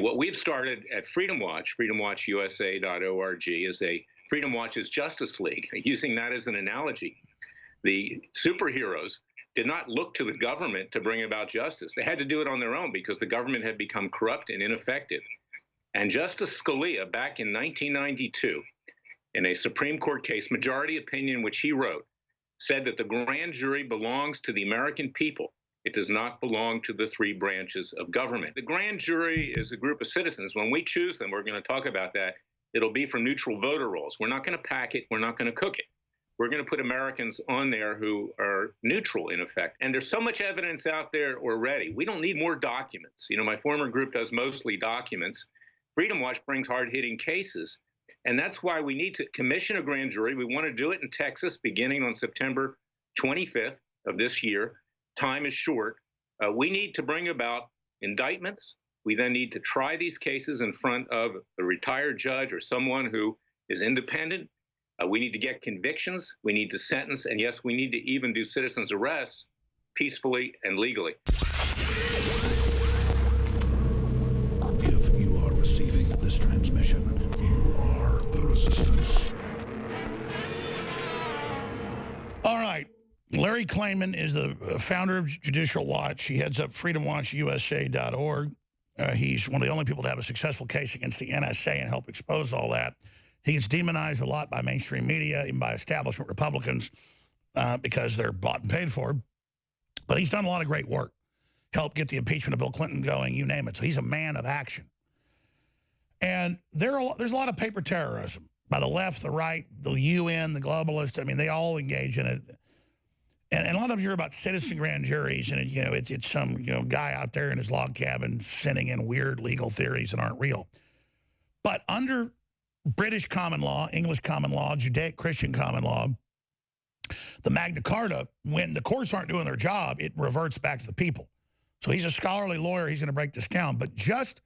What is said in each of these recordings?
What we've started at Freedom Watch, freedomwatchusa.org, is a Freedom Watch's Justice League, using that as an analogy. The superheroes did not look to the government to bring about justice. They had to do it on their own because the government had become corrupt and ineffective. And Justice Scalia, back in 1992, in a Supreme Court case, majority opinion which he wrote, said that the grand jury belongs to the American people. It does not belong to the three branches of government. The grand jury is a group of citizens. When we choose them, we're going to talk about that. It'll be from neutral voter rolls. We're not going to pack it. We're not going to cook it. We're going to put Americans on there who are neutral, in effect. And there's so much evidence out there already. We don't need more documents. You know, my former group does mostly documents. Freedom Watch brings hard-hitting cases. And that's why we need to commission a grand jury. We want to do it in Texas beginning on September 25th of this year. Time is short. We need to bring about indictments. We then need to try these cases in front of a retired judge or someone who is independent. We need to get convictions. We need to sentence. And yes, we need to even do citizens' arrests peacefully and legally. If you are receiving this transmission, you are the resistance. All right. Larry Klayman is the founder of Judicial Watch. He heads up freedomwatchusa.org. He's one of the only people to have a successful case against the NSA and help expose all that. He gets demonized a lot by mainstream media, even by establishment Republicans, because they're bought and paid for. But he's done a lot of great work. Helped get the impeachment of Bill Clinton going, you name it. So he's a man of action. And there's a lot of paper terrorism by the left, the right, the UN, the globalists. I mean, they all engage in it. And a lot of you hear about citizen grand juries, and it's some guy out there in his log cabin sending in weird legal theories that aren't real. But under British common law, English common law, Judaic-Christian common law, the Magna Carta, when the courts aren't doing their job, it reverts back to the people. So he's a scholarly lawyer. He's going to break this down. But just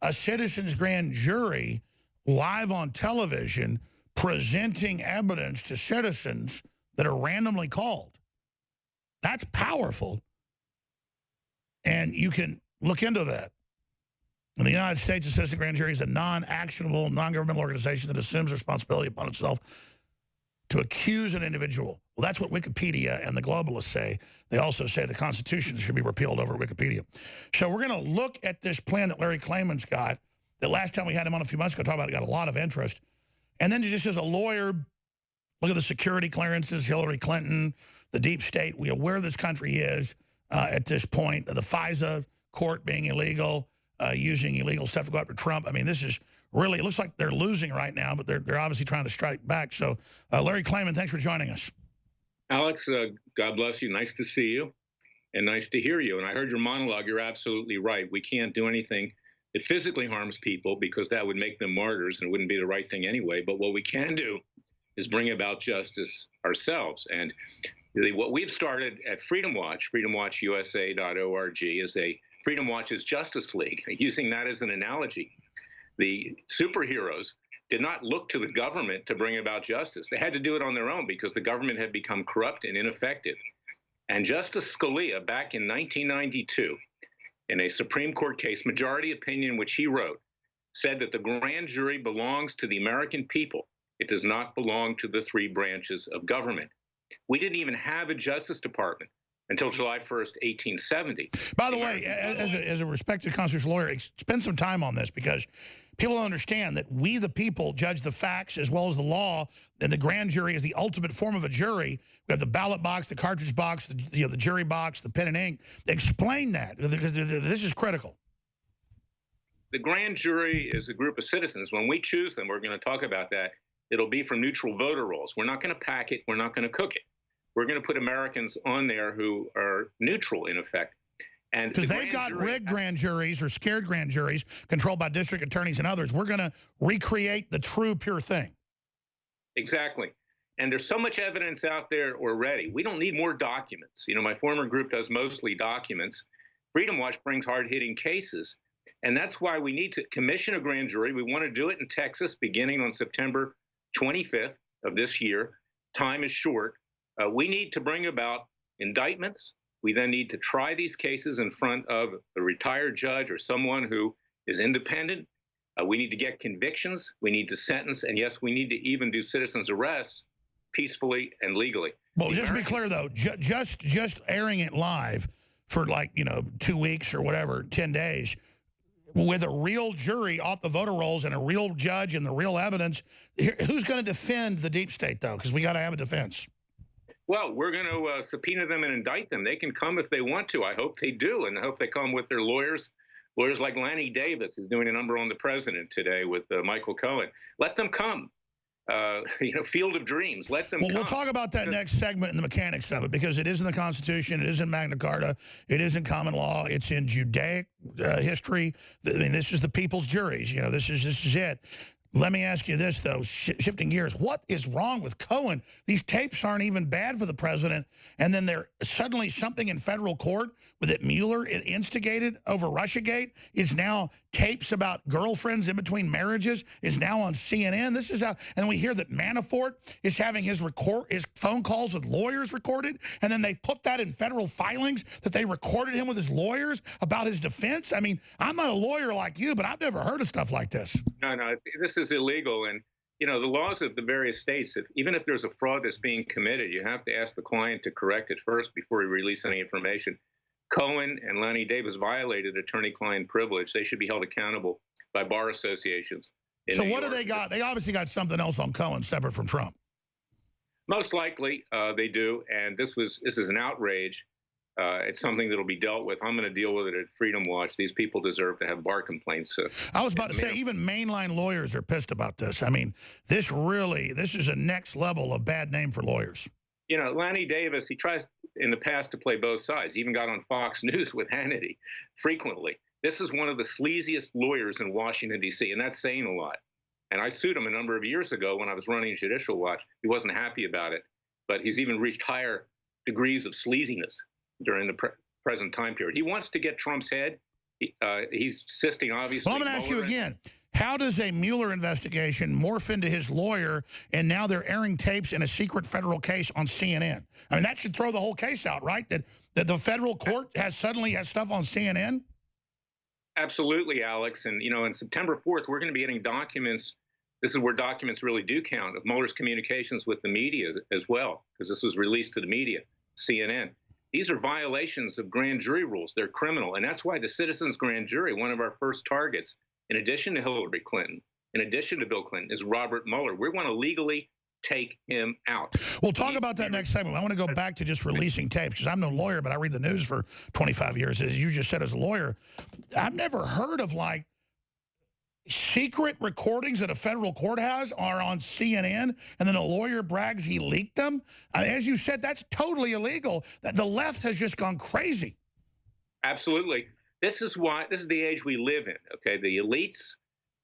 a citizen's grand jury live on television presenting evidence to citizens that are randomly called, that's powerful. And you can look into that. In the United States, a citizen grand jury is a non-actionable, non-governmental organization that assumes responsibility upon itself to accuse an individual. Well, that's what Wikipedia and the globalists say. They also say the Constitution should be repealed over Wikipedia. So we're going to look at this plan that Larry Klayman's got. The last time we had him on a few months ago, talk about it, got a lot of interest. And then just as a lawyer, look at the security clearances, Hillary Clinton, the deep state, where this country is at this point, the FISA court being illegal, using illegal stuff to go after Trump. I mean, this is really, it looks like they're losing right now, but they're obviously trying to strike back. So, Larry Klayman, thanks for joining us. Alex, God bless you. Nice to see you and nice to hear you. And I heard your monologue. You're absolutely right. We can't do anything that physically harms people because that would make them martyrs and it wouldn't be the right thing anyway. But what we can do is bring about justice ourselves. And really what we've started at Freedom Watch, freedomwatchusa.org, is a Freedom Watch's Justice League, using that as an analogy. The superheroes did not look to the government to bring about justice. They had to do it on their own because the government had become corrupt and ineffective. And Justice Scalia, back in 1992, in a Supreme Court case, majority opinion which he wrote, said that the grand jury belongs to the American people. It does not belong to the three branches of government. We didn't even have a Justice Department until July 1st, 1870. By the way, as a respected constitutional lawyer, spend some time on this because people don't understand that we, the people, judge the facts as well as the law, and the grand jury is the ultimate form of a jury. We have the ballot box, the cartridge box, the jury box, the pen and ink. Explain that, because this is critical. The grand jury is a group of citizens. When we choose them, we're going to talk about that. It'll be from neutral voter rolls. We're not going to pack it. We're not going to cook it. We're going to put Americans on there who are neutral, in effect. And because they've got rigged grand juries or scared grand juries controlled by district attorneys and others. We're going to recreate the true, pure thing. Exactly. And there's so much evidence out there already. We don't need more documents. You know, my former group does mostly documents. Freedom Watch brings hard-hitting cases. And that's why we need to commission a grand jury. We want to do it in Texas beginning on September 25th of this year. Time is short. We need to bring about indictments. We then need to try these cases in front of a retired judge or someone who is independent. We need to get convictions. We need to sentence. And yes, we need to even do citizens arrests peacefully and legally. Well, just to be clear, though, just airing it live for 2 weeks or whatever, 10 days, with a real jury off the voter rolls and a real judge and the real evidence, who's going to defend the deep state, though? Because we got to have a defense. Well, we're going to subpoena them and indict them. They can come if they want to. I hope they do, and I hope they come with their lawyers like Lanny Davis, who's doing a number on the president today with Michael Cohen. Let them come. Field of Dreams. Let them come. We'll talk about that next segment and the mechanics of it, because it is in the Constitution, it is in Magna Carta, it is in common law, it's in Judaic history. I mean, this is the people's juries. This is it. Let me ask you this, though, shifting gears. What is wrong with Cohen? These tapes aren't even bad for the president, and then they're suddenly something in federal court with it Mueller instigated over Russiagate is now tapes about girlfriends in between marriages is now on CNN. This is how, and we hear that Manafort is having his phone calls with lawyers recorded, and then they put that in federal filings that they recorded him with his lawyers about his defense. I mean, I'm not a lawyer like you, but I've never heard of stuff like this. No, this is illegal. And, the laws of the various states, even if there's a fraud that's being committed, you have to ask the client to correct it first before you release any information. Cohen and Lanny Davis violated attorney-client privilege. They should be held accountable by bar associations. So what do they got? They obviously got something else on Cohen separate from Trump. Most likely they do. And this is an outrage. It's something that'll be dealt with. I'm going to deal with it at Freedom Watch. These people deserve to have bar complaints. I was about to say, even mainline lawyers are pissed about this. I mean, this is a next level of bad name for lawyers. Lanny Davis, he tries in the past to play both sides. He even got on Fox News with Hannity frequently. This is one of the sleaziest lawyers in Washington, D.C., and that's saying a lot. And I sued him a number of years ago when I was running Judicial Watch. He wasn't happy about it, but he's even reached higher degrees of sleaziness during the present time period. He wants to get Trump's head. He's insisting, obviously. Well, I'm going to ask you again. How does a Mueller investigation morph into his lawyer, and now they're airing tapes in a secret federal case on CNN? I mean, that should throw the whole case out, right? That the federal court suddenly has stuff on CNN? Absolutely, Alex. And, on September 4th, we're going to be getting documents. This is where documents really do count, of Mueller's communications with the media as well, because this was released to the media, CNN. These are violations of grand jury rules. They're criminal. And that's why the Citizens Grand Jury, one of our first targets, in addition to Hillary Clinton, in addition to Bill Clinton, is Robert Mueller. We want to legally take him out. We'll talk about that next segment. I want to go back to just releasing tapes, because I'm no lawyer, but I read the news for 25 years. As you just said, as a lawyer, I've never heard of, secret recordings that a federal court has are on CNN, and then a lawyer brags he leaked them. As you said, that's totally illegal. The left has just gone crazy. Absolutely. This is the age we live in, okay? The elites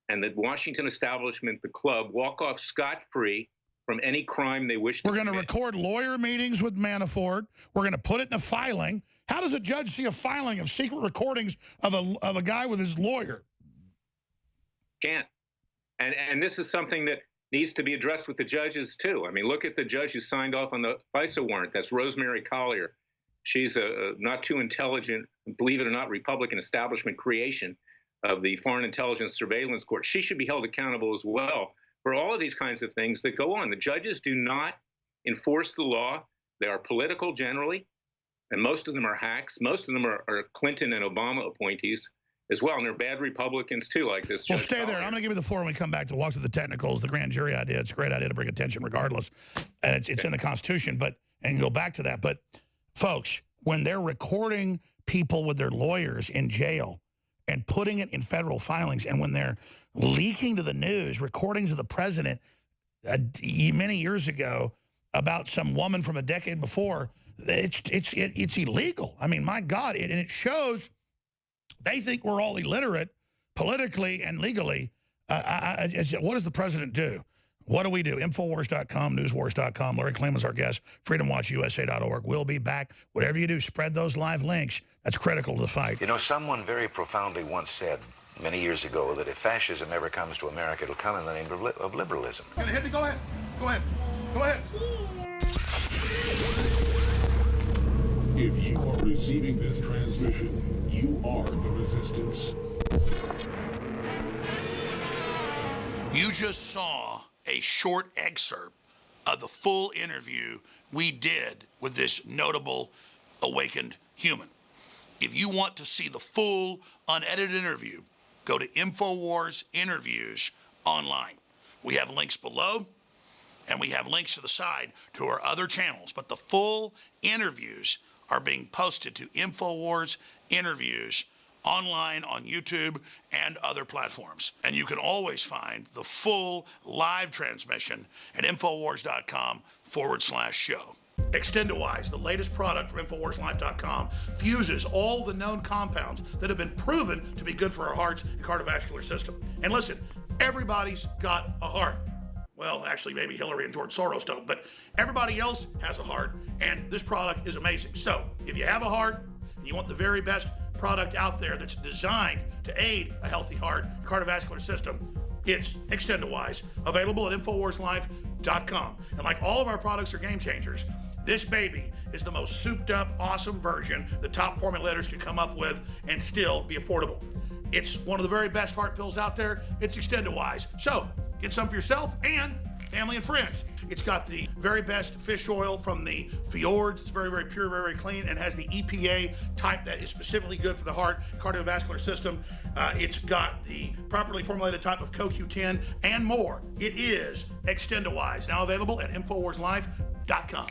and the Washington establishment, the club, walk off scot-free from any crime they wish to commit. We're going to record lawyer meetings with Manafort. We're going to put it in a filing. How does a judge see a filing of secret recordings of a guy with his lawyer? Can't. And this is something that needs to be addressed with the judges, too. I mean, look at the judge who signed off on the FISA warrant. That's Rosemary Collier. She's a not too intelligent, believe it or not, Republican establishment creation of the Foreign Intelligence Surveillance Court. She should be held accountable as well for all of these kinds of things that go on. The judges do not enforce the law. They are political generally, and most of them are hacks. Most of them are Clinton and Obama appointees as well, and they're bad Republicans, too, like this. Well, stay there. I'm going to give you the floor when we come back to walk through the technicals, the grand jury idea. It's a great idea to bring attention regardless, and it's in the Constitution, and go back to that. But, folks, when they're recording people with their lawyers in jail and putting it in federal filings, and when they're leaking to the news recordings of the president many years ago about some woman from a decade before, it's illegal. I mean, my God, and it shows they think we're all illiterate politically and legally. What does the president do? What do we do? Infowars.com, newswars.com. Larry Klayman's our guest. FreedomWatchUSA.org. We'll be back. Whatever you do, spread those live links. That's critical to the fight. Someone very profoundly once said many years ago that if fascism ever comes to America, it'll come in the name of liberalism. Go ahead. Go ahead. Go ahead. If you are receiving this transmission, you are the resistance. You just saw a short excerpt of the full interview we did with this notable awakened human. If you want to see the full unedited interview, go to InfoWars Interviews online. We have links below, and we have links to the side to our other channels, but the full interviews are being posted to InfoWars Interviews online on YouTube and other platforms. And you can always find the full live transmission at Infowars.com/show. Extendowise, the latest product from InfoWarsLife.com, fuses all the known compounds that have been proven to be good for our hearts and cardiovascular system. And listen, everybody's got a heart. Well, actually, maybe Hillary and George Soros don't, but everybody else has a heart, and this product is amazing. So if you have a heart and you want the very best product out there that's designed to aid a healthy heart, cardiovascular system, it's Extendowise, available at InfoWarsLife.com. And like all of our products are game changers, this baby is the most souped up, awesome version the top formulators can come up with and still be affordable. It's one of the very best heart pills out there. It's Extendowise. So get some for yourself and family and friends. It's got the very best fish oil from the fjords. It's very, very pure, very, very clean, and has the EPA type that is specifically good for the heart, cardiovascular system. It's got the properly formulated type of CoQ10 and more. It is Extendowise, now available at InfoWarsLife.com.